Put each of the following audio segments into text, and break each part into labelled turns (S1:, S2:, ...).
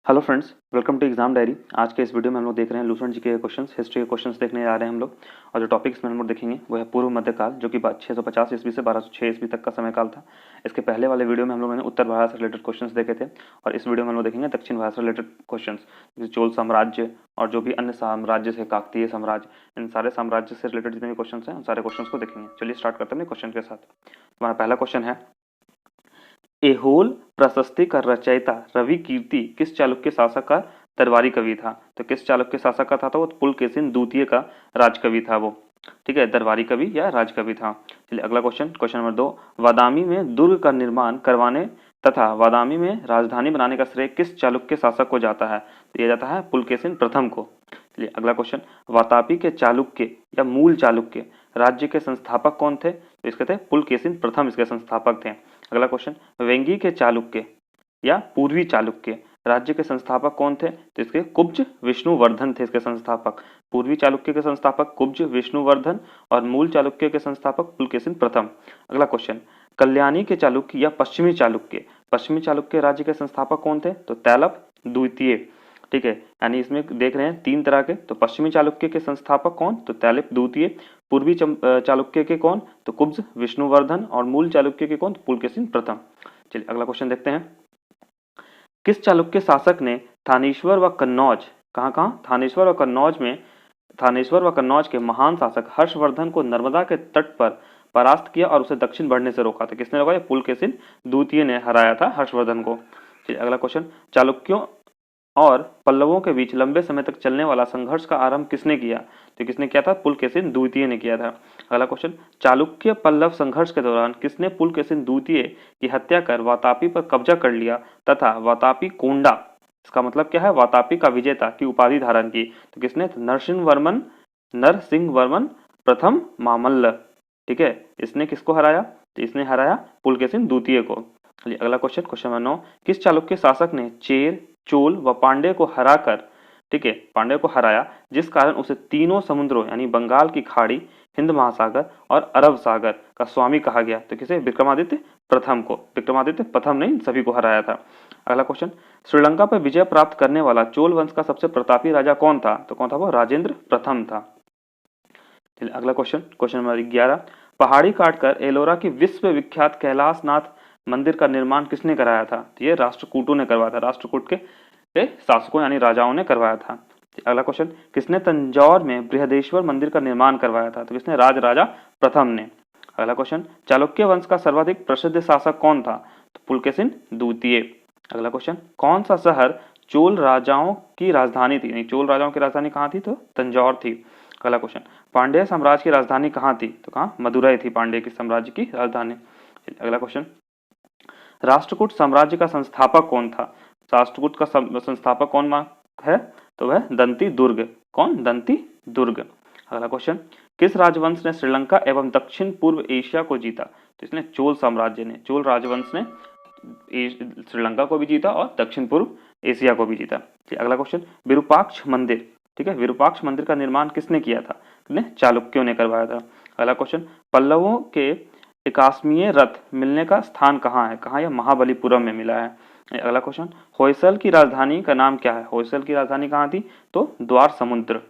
S1: Hello friends, welcome to exam diary. आज के इस वीडियो में हम लोग देख रहे हैं लूसेंट जीके के क्वेश्चंस, हिस्ट्री के क्वेश्चंस देखने आ रहे हैं हम लोग। और जो टॉपिक्स में हम लोग देखेंगे वो है पूर्व मध्यकाल, जो कि 650 ईस्वी से 1206 ईस्वी तक का समय काल था। इसके पहले वाले वीडियो में हम लोगों ने उत्तर भारत से रिलेटेड क्वेश्चंस देखे थे, और इस वीडियो में हम लोग देखेंगे दक्षिण भारत से रिलेटेड क्वेश्चंस, जैसे चोल साम्राज्य और जो भी अन्य साम्राज्य है, काकतीय साम्राज्य, इन सारे साम्राज्य से रिलेटेड जितने भी क्वेश्चन हैं उन सारे क्वेश्चन को देखेंगे। चलिए स्टार्ट करते हैं क्वेश्चन के साथ। हमारा पहला क्वेश्चन है, एहोल प्रशस्ति का रचयिता रवि कीर्ति किस चालुक्य शासक का दरबारी कवि था? तो किस चालुक्य शासक का था? तो वो पुलकेशिन द्वितीय का राजकवि था वो। ठीक है, दरबारी कवि या राजकवि था। चलिए अगला क्वेश्चन, क्वेश्चन नंबर 2, वादामी में दुर्ग का निर्माण करवाने तथा वादामी में राजधानी बनाने का श्रेय किस चालुक्य शासक को जाता है? तो यह जाता है पुलकेशिन प्रथम को। चलिए अगला क्वेश्चन, वातापी के चालुक्य या मूल चालुक्य राज्य के संस्थापक कौन थे? तो इसके थे पुलकेशिन प्रथम, इसके संस्थापक थे। अगला क्वेश्चन, वेंगी के चालुक्य या पूर्वी चालुक्य राज्य के संस्थापक कौन थे? तो इसके कुब्ज विष्णुवर्धन थे इसके संस्थापक। पूर्वी चालुक्य के संस्थापक कुब्ज विष्णुवर्धन और मूल चालुक्य के संस्थापक पुलकेशिन प्रथम। अगला क्वेश्चन, कल्याणी के चालुक्य या पश्चिमी चालुक्य राज्य के संस्थापक कौन थे? तो तैलप द्वितीय। ठीक है, यानी इसमें देख रहे हैं तीन तरह के। तो पश्चिमी चालुक्य के संस्थापक कौन? तो तैलप द्वितीय। पूर्वी चालुक्य के कौन? तो कुब्ज विष्णुवर्धन। और मूल चालुक्य के कौन? तो पुलकेशिन प्रथम। चलिए अगला क्वेश्चन देखते हैं, किस चालुक्य शासक ने थानेश्वर व कन्नौज, कहाँ थानेश्वर व कन्नौज के महान शासक हर्षवर्धन को नर्मदा के तट पर परास्त किया और उसे दक्षिण बढ़ने से रोका था? किसने रोका? पुलकेशिन द्वितीय ने हराया था हर्षवर्धन को। चलिए अगला क्वेश्चन, चालुक्यों और पल्लवों के बीच लंबे समय तक चलने वाला संघर्ष का आरंभ किसने किया? तो किसने किया था? पुलकेशिन द्वितीय ने किया था। अगला क्वेश्चन, चालुक्य पल्लव संघर्ष के दौरान किसने पुलकेशिन द्वितीय की हत्या कर वातापी पर कब्जा कर लिया तथा वातापी कोंडा, इसका मतलब क्या है? वातापी का विजेता की उपाधि धारण की? तो किसने? तो नरसिंह वर्मन प्रथम मामल्ल। ठीक है, इसने किसको हराया? तो इसने हराया पुलकेशिन द्वितीय को। चलिए अगला क्वेश्चन, क्वेश्चन नंबर 9, किस चालुक्य शासक ने चेर, चोल व पांड्य को हराकर, ठीक है, पांड्य को हराया, जिस कारण उसे तीनों समुद्रों यानी बंगाल की खाड़ी, हिंद महासागर और अरब सागर का स्वामी कहा गया? तो किसे? विक्रमादित्य प्रथम को। विक्रमादित्य प्रथम ने इन सभी को हराया था। अगला क्वेश्चन, श्रीलंका पर विजय प्राप्त करने वाला चोल वंश का सबसे प्रतापी राजा कौन था? तो कौन था वो? राजेंद्र प्रथम था। चलिए अगला क्वेश्चन, क्वेश्चन नंबर 11, पहाड़ी काटकर एलोरा की विश्व विख्यात कैलाशनाथ मंदिर का निर्माण किसने कराया था? तो ये राष्ट्रकूटों ने करवाया था। राष्ट्रकूट के शासकों यानी राजाओं ने करवाया था। अगला क्वेश्चन, किसने तंजौर में बृहदेश्वर मंदिर का निर्माण करवाया था? तो किसने? राजा प्रथम ने। अगला क्वेश्चन, चालुक्य वंश का सर्वाधिक प्रसिद्ध शासक कौन था? तो पुलकेशिन द्वितीय। अगला क्वेश्चन, कौन सा शहर चोल राजाओं की राजधानी थी? चोल राजाओं की राजधानी कहाँ थी? तो तंजौर थी। अगला क्वेश्चन, पांड्य साम्राज्य की राजधानी कहाँ थी? तो कहाँ? मदुरई थी पांड्य की साम्राज्य की राजधानी। अगला क्वेश्चन, राष्ट्रकूट साम्राज्य का संस्थापक कौन था? राष्ट्रकूट का संस्थापक कौन है? तो वह दंती दुर्ग। कौन? दंती दुर्ग। अगला क्वेश्चन, किस राजवंश ने श्रीलंका एवं दक्षिण पूर्व एशिया को जीता? तो इसने चोल साम्राज्य ने, चोल राजवंश ने श्रीलंका को भी जीता और दक्षिण पूर्व एशिया को भी जीता। अगला क्वेश्चन, विरूपाक्ष मंदिर, ठीक है, विरूपाक्ष मंदिर का निर्माण किसने किया था? चालुक्यों ने करवाया था। अगला क्वेश्चन, पल्लवों के एकास्मीय रथ मिलने का स्थान कहाँ है? कहाँ? यह महाबलीपुरम में मिला है। अगला क्वेश्चन, होयसल की राजधानी का नाम क्या है? होयसल की राजधानी कहाँ थी? तो द्वार समुद्र।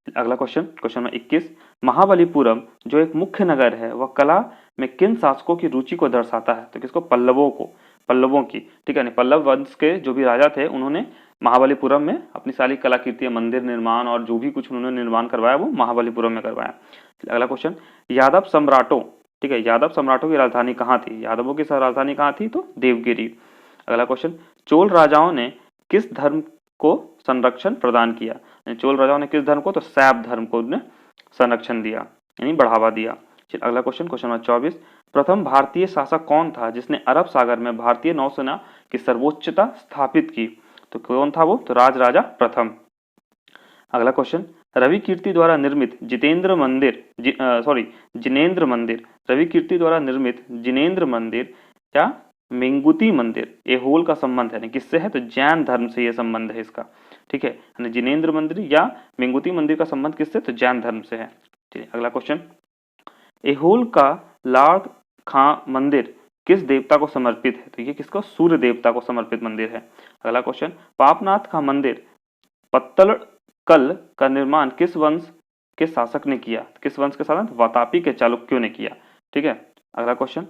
S1: अगला क्वेश्चन, क्वेश्चन नंबर 21, महाबलीपुरम जो एक मुख्य नगर है वह कला में किन शासकों की रुचि को दर्शाता है? तो किसको? पल्लवों को, पल्लवों की। ठीक है, पल्लव वंश के जो भी राजा थे उन्होंने महाबलीपुरम में अपनी सारी कलाकृतियां, मंदिर निर्माण और जो भी कुछ उन्होंने निर्माण करवाया वो महाबलीपुरम में करवाया। अगला क्वेश्चन, यादव सम्राटों, ठीक है, यादव सम्राटों की राजधानी कहाँ थी? यादवों की राजधानी कहाँ थी? तो देवगिरी। अगला क्वेश्चन, चोल राजाओं ने किस धर्म को संरक्षण प्रदान किया? चोल राजाओं ने किस धर्म को? तो शैव धर्म को ने संरक्षण दिया यानी बढ़ावा दिया। अगला क्वेश्चन, क्वेश्चन नंबर 24, प्रथम भारतीय शासक कौन था जिसने अरब सागर में भारतीय नौसेना की सर्वोच्चता स्थापित की? तो कौन था वो? तो राजा प्रथम। अगला क्वेश्चन, रवि कीर्ति द्वारा निर्मित जिनेंद्र मंदिर, रवि कीर्ति द्वारा निर्मित जिनेंद्र मंदिर या मेंगुती मंदिर एहोल का संबंध है किससे है? तो जैन धर्म से यह संबंध है इसका। ठीक है, जिनेंद्र मंदिर या मेंगुती मंदिर का संबंध किससे? तो जैन धर्म से है। ठीक है, अगला क्वेश्चन, एहोल का लाड़ खां मंदिर किस देवता को समर्पित है? तो ये किसको? सूर्य देवता को समर्पित मंदिर है। अगला क्वेश्चन, पापनाथ का मंदिर पत्तलकल का निर्माण किस वंश के शासक ने किया? किस वंश के शासक? वातापी के चालुक्यों ने किया। ठीक है। अगला क्वेश्चन,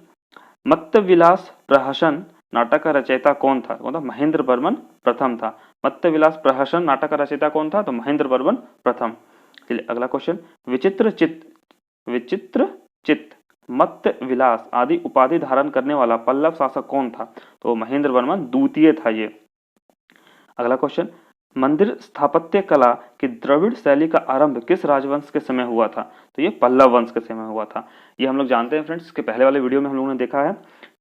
S1: मत्तविलास प्रहसन नाटक का रचयिता कौन था? कौन था? महेंद्र वर्मन प्रथम था। मत्तविलास प्रहसन नाटक का रचयिता कौन था? तो महेंद्र वर्मन प्रथम। चलिए अगला क्वेश्चन, विचित्र चित्त मत्त विलास आदि उपाधि धारण करने वाला पल्लव शासक कौन था? तो महेंद्र वर्मन द्वितीय था ये। अगला क्वेश्चन, मंदिर स्थापत्य कला की द्रविड़ शैली का आरंभ किस राजवंश के समय हुआ था? तो ये पल्लव वंश के समय हुआ था। ये हम लोग जानते हैं फ्रेंड्स, इसके पहले वाले वीडियो में हम लोगों ने देखा है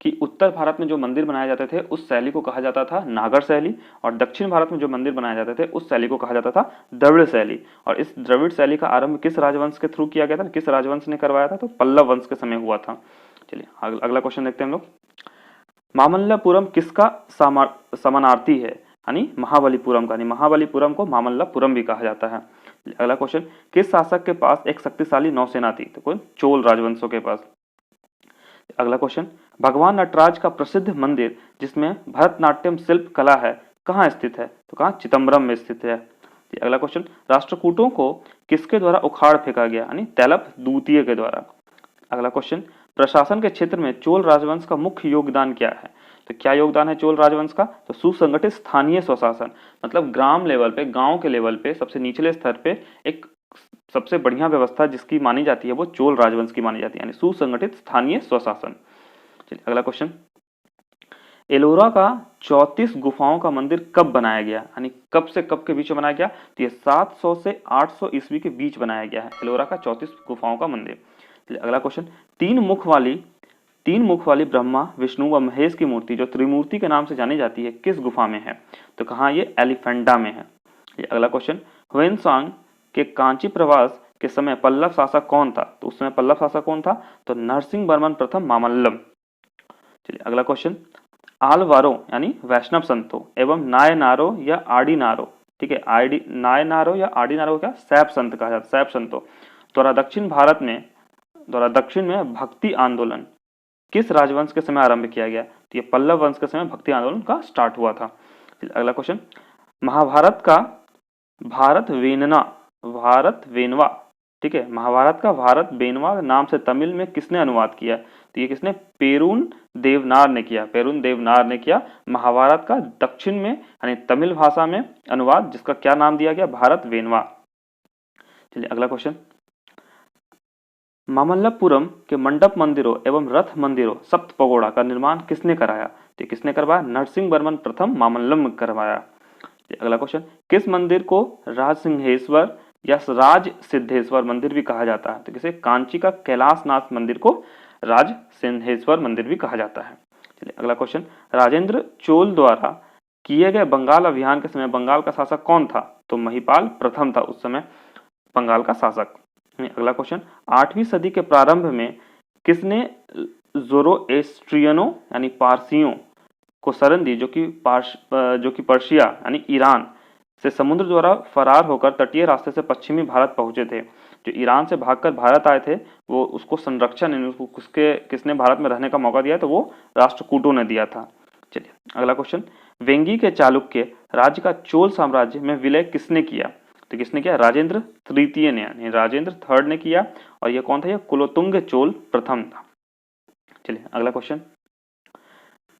S1: कि उत्तर भारत में जो मंदिर बनाए जाते थे उस शैली को कहा जाता था नागर शैली, और दक्षिण भारत में जो मंदिर बनाए जाते थे उस शैली को कहा जाता था द्रविड़ शैली। और इस द्रविड़ शैली का आरंभ किस राजवंश के थ्रू किया गया था? किस राजवंश ने करवाया था? तो पल्लव वंश के समय हुआ था। चलिए अगला क्वेश्चन देखते हैं हम लोग, मामल्लपुरम किसका समानार्थी है? यानी महाबलीपुरम का। महाबलीपुरम को मामल्लपुरम भी कहा जाता है। अगला क्वेश्चन, किस शासक के पास एक शक्तिशाली नौसेना थी? तो कौन? चोल राजवंशों के पास। अगला क्वेश्चन, भगवान नटराज का प्रसिद्ध मंदिर जिसमें भरतनाट्यम शिल्प कला है कहाँ स्थित है? तो कहाँ? चिदम्बरम में स्थित है। अगला क्वेश्चन, राष्ट्रकूटों को किसके द्वारा उखाड़ फेंका गया? यानी तैलप द्वितीय के द्वारा। अगला क्वेश्चन, प्रशासन के क्षेत्र में चोल राजवंश का मुख्य योगदान क्या है? तो क्या योगदान है चोल राजवंश का? तो सुसंगठित स्थानीय स्वशासन, मतलब ग्राम लेवल पे, गांव के लेवल पे, सबसे निचले स्तर पे एक सबसे बढ़िया व्यवस्था जिसकी मानी जाती है वो चोल राजवंश की मानी जाती है, यानी सुसंगठित स्थानीय स्वशासन। चलिए अगला क्वेश्चन, एलोरा का 34 गुफाओं का मंदिर कब बनाया गया? यानी कब से कब के बीच में बनाया गया? तो ये 700 से 800 ईस्वी के बीच बनाया गया है एलोरा का 34 गुफाओं का मंदिर। चलिए अगला क्वेश्चन, तीन मुख वाली ब्रह्मा विष्णु व महेश की मूर्ति जो त्रिमूर्ति के नाम से जानी जाती है किस गुफा में है? तो कहाँ? ये एलिफेंटा में है। अगला क्वेश्चन, ह्वेनसांग के कांची प्रवास के समय पल्लव शासक कौन था? तो उस समय पल्लव शासक कौन था? तो नरसिंह वर्मन प्रथम मामल्लम। चलिए अगला क्वेश्चन, आलवारों यानी वैष्णव संतों एवं नायनारो या आडीनारो, ठीक है, नायनारो या आडीनारो क्या? सैप संत कहा जाता है, सैप संतों द्वारा दक्षिण में भक्ति आंदोलन किस राजवंश के समय आरंभ किया गया? तो ये पल्लव वंश के समय भक्ति आंदोलन का स्टार्ट हुआ था। अगला क्वेश्चन, महाभारत का भारत वेनवा, ठीक है, महाभारत का भारत बेनवा नाम से तमिल में किसने अनुवाद किया? तो ये किसने? पेरुन देवनार ने किया। पेरुन देवनार ने किया महाभारत का दक्षिण में यानी तमिल भाषा में अनुवाद, जिसका क्या नाम दिया गया? भारत वेनवा। चलिए अगला क्वेश्चन, मामल्लपुरम के मंडप मंदिरों एवं रथ मंदिरों सप्त पगोड़ा का निर्माण किसने कराया? तो किसने करवाया? नरसिंह वर्मन प्रथम मामल्लम करवाया। अगला क्वेश्चन, किस मंदिर को राजसिंहेश्वर या राज सिद्धेश्वर मंदिर भी कहा जाता है? तो किसे? कांची का कैलाशनाथ मंदिर को राज सिद्धेश्वर मंदिर भी कहा जाता है। चलिए अगला क्वेश्चन, राजेंद्र चोल द्वारा किए गए बंगाल अभियान के समय बंगाल का शासक कौन था? तो महिपाल प्रथम था उस समय बंगाल का शासक। अगला क्वेश्चन, 8वीं सदी के प्रारंभ में किसने ज़ोरोएस्ट्रियनों यानी पारसियों को शरण दी, जो कि पर्शिया यानी ईरान से समुद्र द्वारा फरार होकर तटीय रास्ते से पश्चिमी भारत पहुंचे थे? जो ईरान से भागकर भारत आए थे वो उसको संरक्षण यानी किसने भारत में रहने का मौका दिया? तो वो राष्ट्रकूटों ने दिया था। चलिए अगला क्वेश्चन, वेंगी के चालुक्य राज्य का चोल साम्राज्य में विलय किसने किया? तो किसने किया? राजेंद्र तृतीय ने, यानी राजेंद्र थर्ड ने किया। और ये कौन था? ये कुलोतुंग चोल प्रथम था। चलिए अगला question,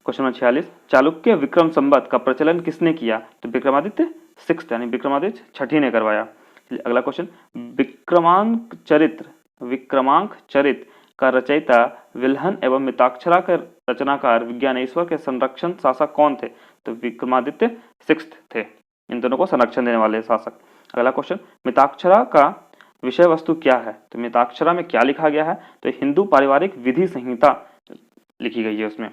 S1: question number 46, Chalukya Vikram Samvat का प्रचलन किसने किया? तो विक्रमादित्य सिक्स्थ यानी विक्रमादित्य छठी ने करवाया। चलिए अगला क्वेश्चन, विक्रमांक चरित का रचयिता विल्हन एवं मिताक्षरा के रचनाकार विज्ञानेश्वर के संरक्षण शासक कौन थे? तो विक्रमादित्य सिक्स्थ थे, इन दोनों को संरक्षण देने वाले शासक। अगला क्वेश्चन, मिताक्षरा का विषय वस्तु क्या है? तो मिताक्षरा में क्या लिखा गया है? तो हिंदू पारिवारिक विधि संहिता लिखी गई है उसमें।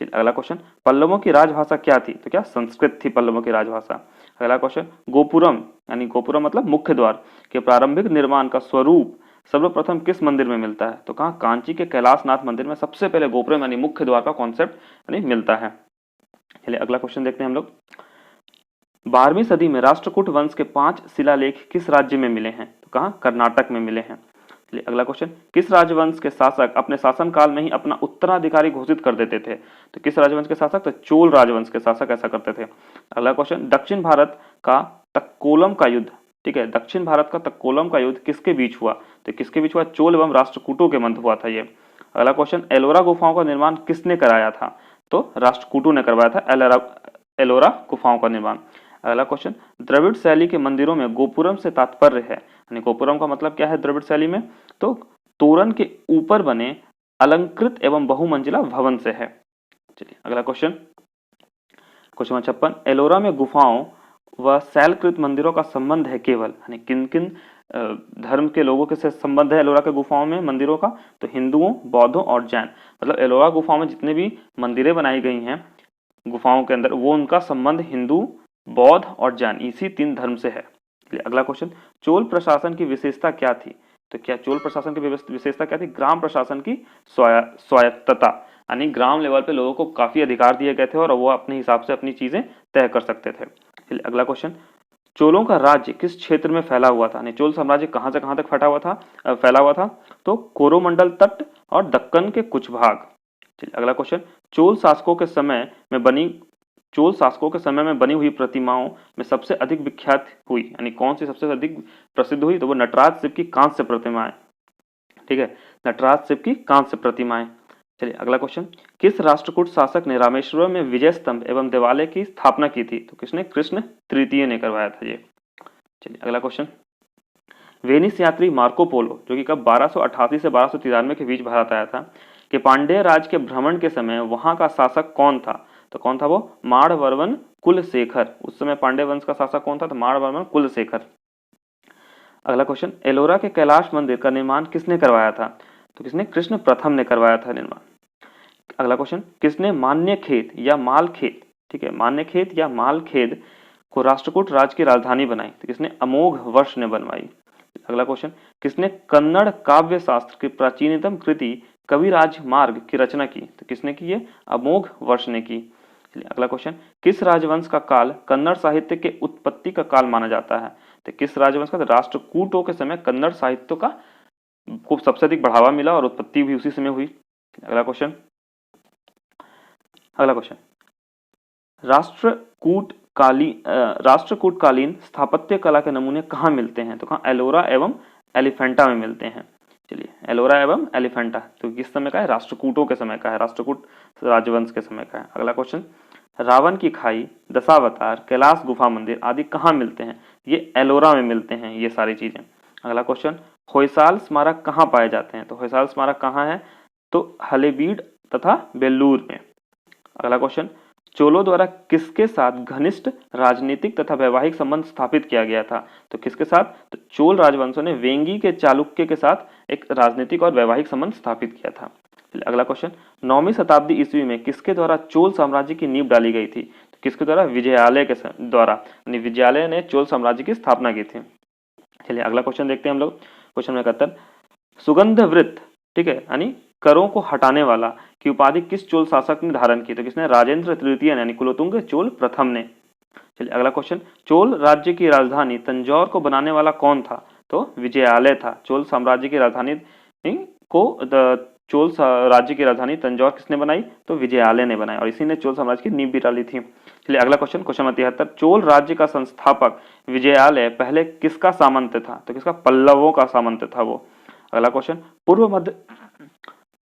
S1: अगला क्वेश्चन, पल्लवों की राजभाषा क्या थी? तो क्या? संस्कृत थी पल्लवों की राजभाषा। अगला क्वेश्चन, गोपुरम यानी गोपुरम मतलब मुख्य द्वार के प्रारंभिक निर्माण का स्वरूप सर्वप्रथम किस मंदिर में मिलता है? तो कहाँ? कांची के कैलाशनाथ मंदिर में सबसे पहले गोपुरम यानी मुख्य द्वार का कॉन्सेप्ट यानी मिलता है। चलिए अगला क्वेश्चन देखते हैं हम लोग, 12वीं सदी में राष्ट्रकूट वंश के 5 शिलालेख किस राज्य में मिले हैं? तो कहाँ? कर्नाटक में मिले हैं। चलिए अगला क्वेश्चन, किस राजवंश के शासक अपने शासनकाल में ही अपना उत्तराधिकारी घोषित कर देते थे? तो किस राजवंश के शासक? तो चोल राजवंश के शासक ऐसा करते थे। अगला क्वेश्चन, दक्षिण भारत का तक्कोलम का युद्ध, ठीक है, दक्षिण भारत का तक्कोलम का युद्ध किसके बीच हुआ? तो किसके बीच हुआ? चोल एवं राष्ट्रकूटों के मध्य हुआ था ये। अगला क्वेश्चन, एलोरा गुफाओं का निर्माण किसने कराया था? तो राष्ट्रकूटों ने करवाया था एलोरा गुफाओं का निर्माण। अगला क्वेश्चन, द्रविड़ शैली के मंदिरों में गोपुरम से तात्पर्य है, यानी गोपुरम का मतलब क्या है द्रविड़ शैली में? तो तोरण के ऊपर बने अलंकृत एवं बहुमंजिला भवन से है। चलिए अगला क्वेश्चन, क्वेश्चन नंबर 56, एलोरा में गुफाओं व शैलकृत मंदिरों का संबंध है केवल, यानी किन किन धर्म के लोगों के से संबंध है एलोरा के गुफाओं में मंदिरों का? तो हिंदुओं, बौद्धों और जैन। मतलब एलोरा गुफाओं में जितने भी मंदिरें बनाई गई हैं गुफाओं के अंदर, वो उनका संबंध हिंदू, बौद्ध और जैन, इसी 3 धर्म से है। अगला क्वेश्चन, चोल प्रशासन की विशेषता क्या थी? तो क्या चोल प्रशासन की विशेषता क्या थी? ग्राम प्रशासन की स्वायत्तता, यानी ग्राम लेवल पे लोगों को काफी अधिकार दिए गए थे और वो अपने हिसाब से अपनी चीजें तय कर सकते थे। अगला क्वेश्चन, चोलों का राज्य किस क्षेत्र में फैला हुआ था? चोल साम्राज्य कहां से कहां तक फैला हुआ था? तो कोरोमंडल तट और दक्कन के कुछ भाग। अगला क्वेश्चन, चोल शासकों के समय में बनी हुई प्रतिमाओं में सबसे अधिक विख्यात हुई, यानी कौन सी सबसे अधिक प्रसिद्ध हुई? तो वो नटराज शिव की कांस्य प्रतिमाएं, ठीक है, नटराज शिव की कांस्य प्रतिमाएं। चलिए अगला क्वेश्चन, किस राष्ट्रकूट शासक ने रामेश्वरम में विजय स्तंभ एवं देवालय की स्थापना की थी? तो किसने? कृष्ण तृतीय ने करवाया था ये। चलिए अगला क्वेश्चन, वेनिस यात्री मार्को पोलो, जो कि कब 1288 से 1293 के बीच भारत आया था, कि पांड्य राज के भ्रमण के समय वहां का शासक कौन था? तो कौन था वो? माड़वर्मन कुलशेखर। उस समय पांड्य वंश का शासक कौन था? तो माड़वर्मन कुलशेखर। अगला क्वेश्चन, एलोरा के कैलाश मंदिर का निर्माण किसने करवाया था? तो किसने? कृष्ण प्रथम ने करवाया था निर्माण। अगला क्वेश्चन, किसने मान्यखेत या मालखेत, ठीक है, मान्यखेत या मालखेद को राष्ट्रकूट राज की राजधानी बनाई? तो किसने? अमोघ वर्ष ने बनवाई। अगला क्वेश्चन, किसने कन्नड़ काव्य शास्त्र की प्राचीनतम कृति कविराज मार्ग की रचना की? तो किसने की? ये अमोघ वर्ष ने की। अगला क्वेश्चन, किस राजवंश का काल कन्नड़ साहित्य के उत्पत्ति का काल माना जाता है? तो किस राजवंश का? तो राष्ट्रकूटों के समय कन्नड़ साहित्य का को सबसे अधिक बढ़ावा मिला और उत्पत्ति भी उसी समय हुई। अगला क्वेश्चन, राष्ट्रकूटकालीन स्थापत्य कला के नमूने कहाँ मिलते हैं? तो कहाँ? एलोरा एवं एलिफेंटा में मिलते हैं। चलिए एलोरा एवं एलिफेंटा तो किस समय का है? राष्ट्रकूटों के समय का है, राष्ट्रकूट राजवंश के समय का है। अगला क्वेश्चन, रावण की खाई, दशावतार, कैलाश गुफा मंदिर आदि कहाँ मिलते हैं? ये एलोरा में मिलते हैं ये सारी चीजें। अगला क्वेश्चन, होयसाल स्मारक कहाँ पाए जाते हैं? तो होयसाल स्मारक कहाँ है? तो हलेबीड तथा बेल्लूर में। अगला क्वेश्चन, चोलों द्वारा किसके साथ घनिष्ठ राजनीतिक तथा वैवाहिक संबंध स्थापित किया गया था? तो किसके साथ? तो चोल राजवंशों ने वेंगी के चालुक्य के साथ एक राजनीतिक और वैवाहिक संबंध स्थापित किया था। अगला क्वेश्चन, 9वीं शताब्दी ईस्वी में किसके द्वारा चोल साम्राज्य की नींव डाली गई थी? तो किसके द्वारा? विजयालय के द्वारा, विजयालय ने चोल साम्राज्य की स्थापना की थी। चलिए अगला क्वेश्चन देखते हैं हम लोग। क्वेश्चन नंबर 71, सुगंध वृत्त, ठीक है, यानी करों को हटाने वाला की उपाधि किस चोल शासक ने धारण की? तो किसने? राजेंद्र तृतीय ने, यानी कुलोतुंग चोल प्रथम ने। चलिए अगला क्वेश्चन, चोल राज्य की राजधानी तंजौर को बनाने वाला कौन था? तो विजयालय था। चोल साम्राज्य की राजधानी चोल राज्य की राजधानी तंजौर किसने बनाई? तो विजयालय ने बनाई और इसी ने चोल साम्राज्य की नींव भी डाली थी। चलिए अगला क्वेश्चन, क्वेश्चन नंबर 73, चोल राज्य का संस्थापक विजयालय पहले किसका सामंत था? तो किसका? पल्लवों का सामंत था वो। अगला क्वेश्चन,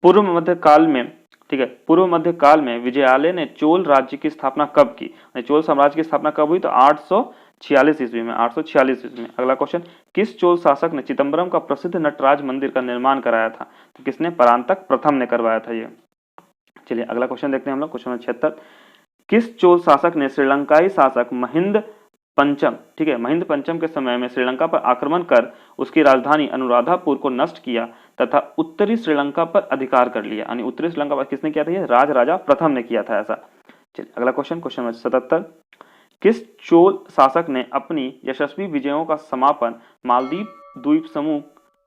S1: पूर्व मध्य काल में, ठीक है, पूर्व मध्य काल में विजयालय ने चोल राज्य की स्थापना कब की? चोल साम्राज्य की स्थापना कब हुई? तो 846 ईस्वी में, 846 ईस्वी में। अगला क्वेश्चन, किस चोल शासक ने चिदम्बरम का प्रसिद्ध नटराज मंदिर का निर्माण कराया था? तो किसने? परांतक प्रथम ने करवाया था ये। चलिए अगला क्वेश्चन देखते हैं हम लोग। क्वेश्चन नंबर 76, किस चोल शासक ने श्रीलंकाई शासक महिंद पंचम, ठीक है, महिंद पंचम के समय में श्रीलंका पर आक्रमण कर उसकी राजधानी अनुराधापुर को नष्ट किया तथा उत्तरी श्रीलंका पर अधिकार कर लिया? यानी उत्तरी श्रीलंका पर किसने किया था? ये राजा प्रथम ने किया था ऐसा। चलिए अगला क्वेश्चन, क्वेश्चन नंबर 77, किस चोल शासक ने अपनी यशस्वी विजयों का समापन मालदीव द्वीप समूह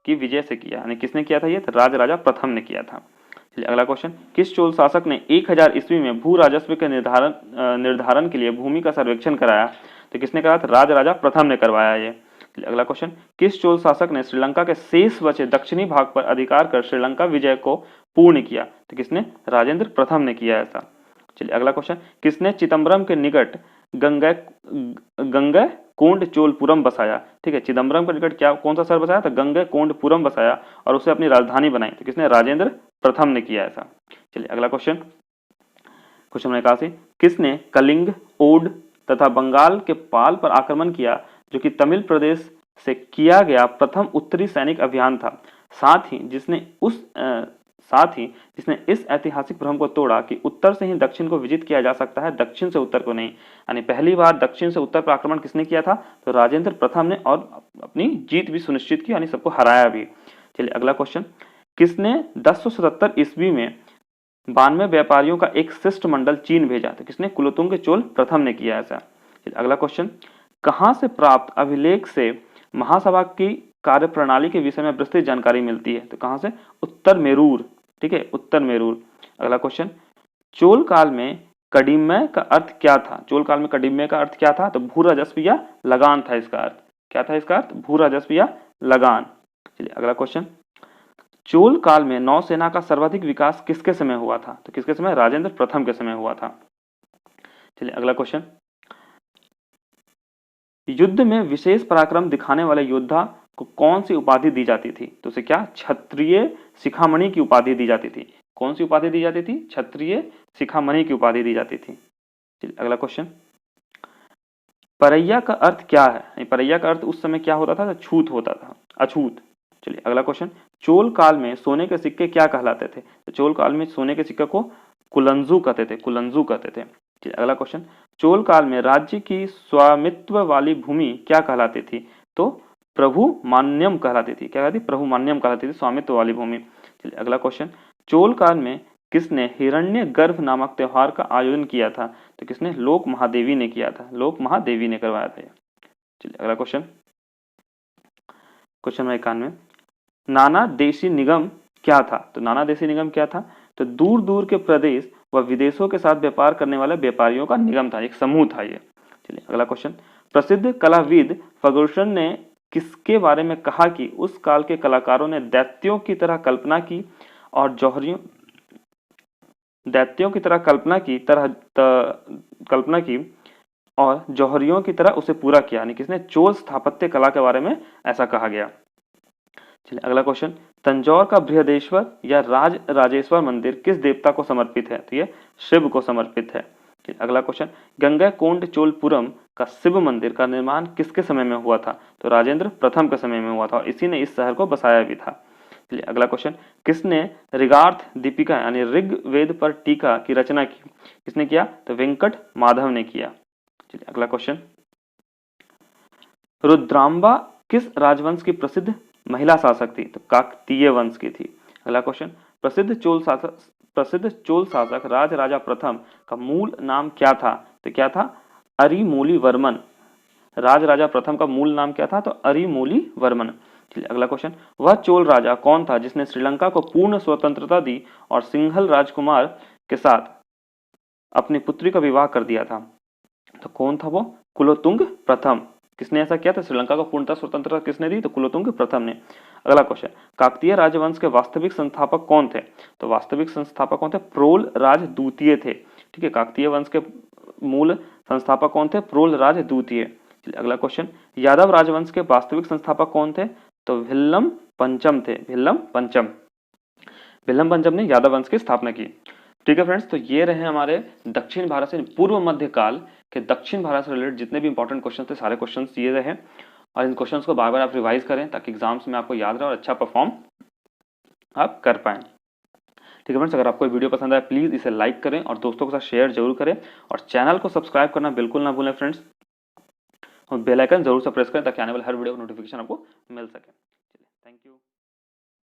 S1: की विजय से किया? यानी किसने किया था ये? राजा प्रथम ने किया था। चलिए अगला क्वेश्चन, किस चोल शासक ने 1000 ईस्वी में भू राजस्व के निर्धारण के लिए भूमि का सर्वेक्षण कराया? तो किसने कराया था? राजा प्रथम ने करवाया ये। चलिए अगला क्वेश्चन, किस चोल शासक ने श्रीलंका के शेष बचे दक्षिणी भाग पर अधिकार कर श्रीलंका विजय को पूर्ण किया? तो किसने? राजेंद्र प्रथम ने किया ऐसा। चलिए अगला क्वेश्चन, किसने चिदम्बरम के निकट गंगैकोंडचोलपुरम बसाया? ठीक है, चिदम्बरम के निकट क्या कौन सा शहर बसाया? तो गंगैकोंडपुरम बसाया और उसे अपनी राजधानी बनाई। तो किसने? राजेंद्र प्रथम ने किया ऐसा। चलिए अगला क्वेश्चन, क्वेश्चन नंबर 81, किसने कलिंग, ओड तथा बंगाल के पाल पर आक्रमण किया, जो कि तमिल प्रदेश से किया गया प्रथम उत्तरी सैनिक अभियान था? साथ ही जिसने इस ऐतिहासिक भ्रम को तोड़ा कि उत्तर से ही दक्षिण को विजित किया जा सकता है, दक्षिण से उत्तर को नहीं। यानी पहली बार दक्षिण से उत्तर पर आक्रमण किसने किया था? तो राजेंद्र प्रथम ने, और अपनी जीत भी सुनिश्चित की, यानी सबको हराया भी। चलिए अगला क्वेश्चन, किसने 1077 ईस्वी में 92 व्यापारियों का एक शिष्टमंडल चीन भेजा? तो किसने? कुलोतुंग चोल प्रथम ने किया ऐसा। अगला क्वेश्चन, कहां से प्राप्त अभिलेख से महासभा की कार्यप्रणाली के विषय में विस्तृत जानकारी मिलती है? तो कहां से? उत्तर मेरूर। ठीक है, उत्तर मेरूर। अगला क्वेश्चन, चोल काल में कडिम्य का अर्थ क्या था? चोल काल में कडिम्य का अर्थ क्या था? तो भू राजस्व या लगान था इसका अर्थ। क्या था इसका अर्थ? भू राजस्व या लगान। चलिए अगला क्वेश्चन, चोल काल में नौसेना का सर्वाधिक विकास किसके समय हुआ था? तो किसके समय? राजेंद्र प्रथम के समय हुआ था। चलिए अगला क्वेश्चन, युद्ध में विशेष पराक्रम दिखाने वाले योद्धा को कौन सी उपाधि दी जाती थी? तो उसे क्या? क्षत्रिय शिखामणि की उपाधि दी जाती थी। कौन सी उपाधि दी जाती थी? क्षत्रिय शिखामणि की उपाधि दी जाती थी। चलिए अगला क्वेश्चन, परैया का अर्थ क्या है? परैया का अर्थ उस समय क्या होता था? छूत होता था, अछूत। चलिए अगला क्वेश्चन, चोल काल में सोने के सिक्के क्या कहलाते थे? तो चोल काल में सोने के सिक्के को कुलंजू कहते थे, कुलंजू कहते थे। चलिए अगला क्वेश्चन, चोल काल में राज्य की स्वामित्व वाली भूमि क्या कहलाती थी? तो प्रभु मान्यम कहलाती थी। क्या कहती? प्रभु मान्यम कहलाती थी, स्वामित्व वाली भूमि। चलिए अगला क्वेश्चन, चोल काल में किसने हिरण्य गर्भ नामक त्योहार का आयोजन किया था? तो किसने? लोक महादेवी ने किया था, लोक महादेवी ने करवाया था। चलिए अगला क्वेश्चन, क्वेश्चन नंबर 91, नाना देशी निगम क्या था? तो नाना देशी निगम क्या था? तो दूर दूर के प्रदेश व विदेशों के साथ व्यापार करने वाले व्यापारियों का निगम था, एक समूह था ये। चलिए अगला क्वेश्चन, प्रसिद्ध कलाविद फर्गुसन ने किसके बारे में कहा कि उस काल के कलाकारों ने दैत्यों की तरह कल्पना की और जौहरियों की तरह उसे पूरा किया? यानी किसने? चोल स्थापत्य कला के बारे में ऐसा कहा गया। चलिए अगला क्वेश्चन, तंजौर का बृहदेश्वर या राजेश्वर मंदिर किस देवता को समर्पित है? तो ये शिव को समर्पित है। अगला क्वेश्चन, गंगैकोंडचोलपुरम का शिव मंदिर का निर्माण किसके समय में हुआ था? तो राजेंद्र प्रथम के समय में हुआ था और इसी ने इस शहर को बसाया भी था। चलिए अगला क्वेश्चन, किसने ऋगार्थ दीपिका यानी ऋग्वेद पर टीका की रचना की? किसने किया? तो वेंकट माधव ने किया। चलिए अगला क्वेश्चन, रुद्रांबा किस राजवंश की प्रसिद्ध महिला शासक थी? तो काकतीय वंश की थी। अगला क्वेश्चन, प्रसिद्ध चोल शासक राजा प्रथम का मूल नाम क्या था? तो क्या था? अरिमूलिवर्मन। राजा प्रथम का मूल नाम क्या था? तो अरिमूलिवर्मन। चलिए अगला क्वेश्चन, वह चोल राजा कौन था जिसने श्रीलंका को पूर्ण स्वतंत्रता दी और सिंघल राजकुमार के साथ अपनी पुत्री का विवाह कर दिया था? तो कौन था वो? कुलोतुंग प्रथम। किसने ऐसा किया था? श्रीलंका को पूर्णतः स्वतंत्रता किसने दी? तो कुलोतुंग प्रथम ने। अगला क्वेश्चन, काकतीय राजवंश के वास्तविक संस्थापक कौन थे? तो वास्तविक संस्थापक कौन थे? प्रोल राज द्वितीय थे। ठीक है, काकतीय वंश के मूल संस्थापक कौन थे? प्रोल राज द्वितीय। अगला क्वेश्चन, यादव राजवंश के वास्तविक संस्थापक कौन थे? तो भिल्लम पंचम थे, भिल्लम पंचम ने यादव वंश की स्थापना की। ठीक है फ्रेंड्स, तो ये रहे हमारे दक्षिण भारत से पूर्व मध्यकाल के दक्षिण भारत से रिलेटेड जितने भी इंपॉर्टेंट क्वेश्चन थे, सारे क्वेश्चन ये रहे और इन क्वेश्चंस को बार बार आप रिवाइज करें ताकि एग्जाम्स में आपको याद रहे और अच्छा परफॉर्म आप कर पाएं। ठीक है फ्रेंड्स, अगर आपको वीडियो पसंद आए प्लीज इसे लाइक करें और दोस्तों के साथ शेयर जरूर करें और चैनल को सब्सक्राइब करना बिल्कुल ना भूलें फ्रेंड्स और बेल आइकन जरूर से प्रेस करें ताकि आने वाले हर वीडियो का नोटिफिकेशन आपको मिल सके।